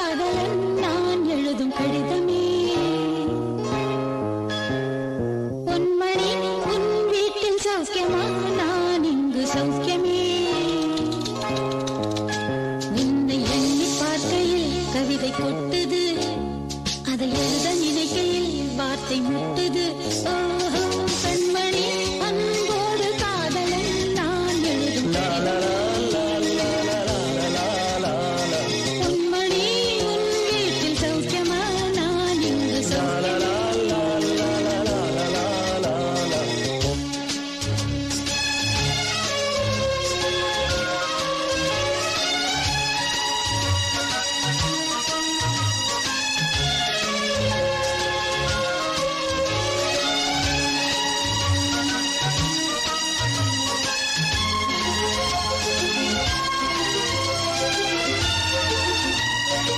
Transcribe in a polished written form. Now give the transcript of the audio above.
காதலன் நான் எழுதும் கடிதமே. பொன்மணி உன் வீட்டில் சௌக்கியமா, நான் இங்கு சௌக்கியமே. உன்னை எண்ணி பார்க்கையில் கவிதை கொட்டுது, அதை எழுத நினைக்கையில் வார்த்தை முட்டுது. ஓ